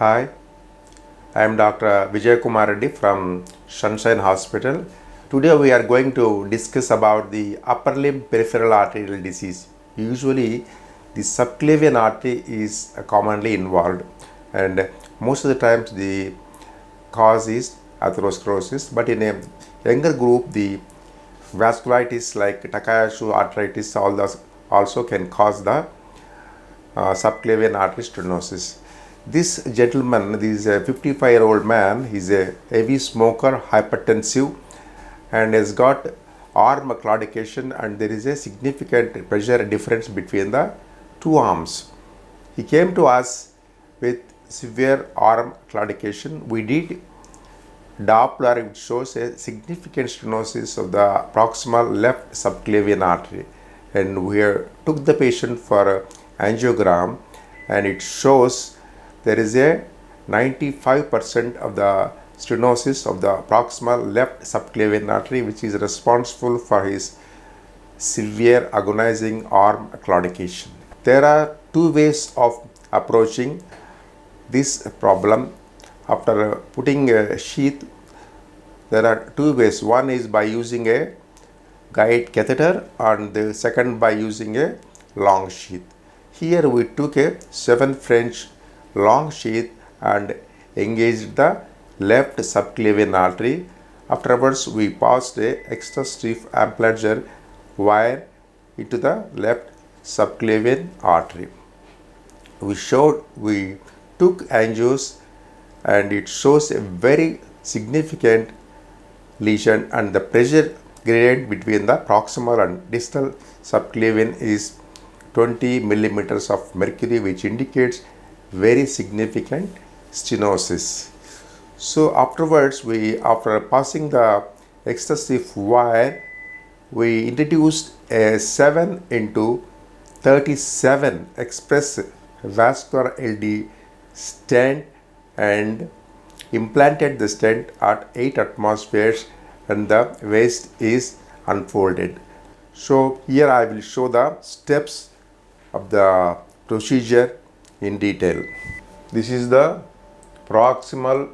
Hi, I am Dr. Vijaya Kumar Reddy from Sunshine Hospital. Today we are going to discuss about the upper limb peripheral arterial disease. Usually the subclavian artery is commonly involved, and most of the times the cause is atherosclerosis, but in a younger group the vasculitis like Takayasu arteritis also can cause the subclavian artery stenosis. This gentleman, this 55-year-old man, he's a heavy smoker, hypertensive, and has got arm claudication, and there is a significant pressure difference between the two arms. He came to us with severe arm claudication. We did Doppler, which shows a significant stenosis of the proximal left subclavian artery, and we took the patient for angiogram, and it shows there is a 95% of the stenosis of the proximal left subclavian artery, which is responsible for his severe agonizing arm claudication. There are two ways of approaching this problem. After putting a sheath, there are two ways. One is by using a guide catheter, and the second by using a long sheath. Here we took a 7 French long sheath and engaged the left subclavian artery. Afterwards, we passed a extra stiff amplatzer wire into the left subclavian artery. We took angios, and it shows a very significant lesion, and the pressure gradient between the proximal and distal subclavian is 20 millimeters of mercury, which indicates very significant stenosis. So afterwards, after passing the extra stiff wire, we introduced a 7 into 37 express vascular LD stent and implanted the stent at 8 atmospheres, and the waist is unfolded. So here I will show the steps of the procedure in detail. This is the proximal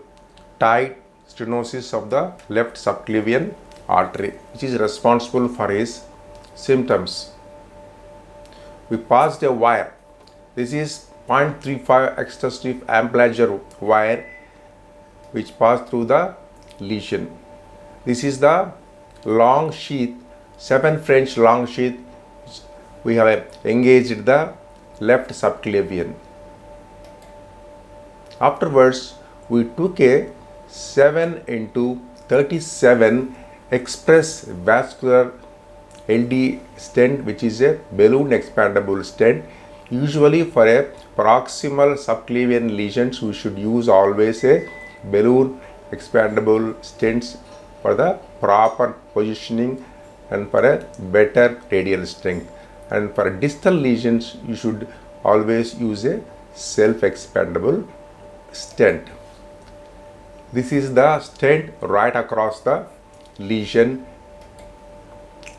tight stenosis of the left subclavian artery, which is responsible for his symptoms. We passed a wire. This is 0.35 extra stiff amplatzer wire which passed through the lesion. This is the long sheath, 7 French long sheath. We have engaged the left subclavian. Afterwards, we took a 7 into 37 express vascular LD stent, which is a balloon expandable stent. Usually for a proximal subclavian lesions, we should use always a balloon expandable stents for the proper positioning and for a better radial strength. And for distal lesions, you should always use a self-expandable stent. This is the stent right across the lesion,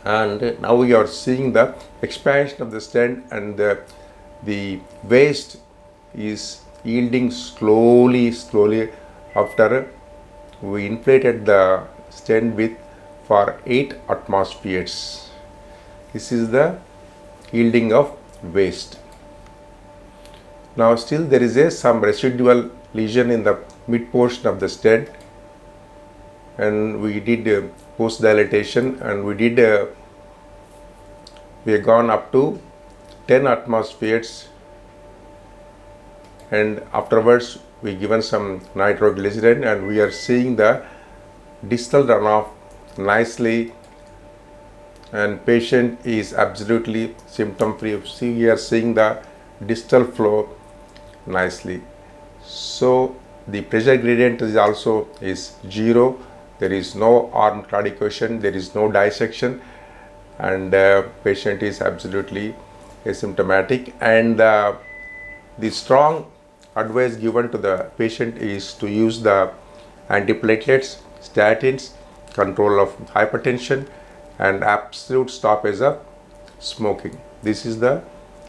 and now we are seeing the expansion of the stent, and the waist is yielding slowly after we inflated the stent width for 8 atmospheres. This is the yielding of waist. Now still there is some residual lesion in the mid portion of the stent, and we did post dilatation, and we have gone up to 10 atmospheres, and afterwards we given some nitroglycerin, and we are seeing the distal runoff nicely, and patient is absolutely symptom free. See, we are seeing the distal flow nicely. So the pressure gradient is also 0. There is no arm claudication, there is no dissection, and patient is absolutely asymptomatic. And the strong advice given to the patient is to use the antiplatelets, statins, control of hypertension, and absolute stoppage of smoking. This is the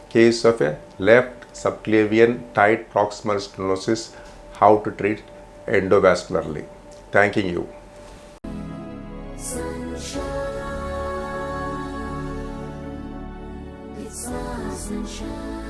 case of a left subclavian tight proximal stenosis how to treat endovascularly. Thanking you. Sunshine, it's our sunshine.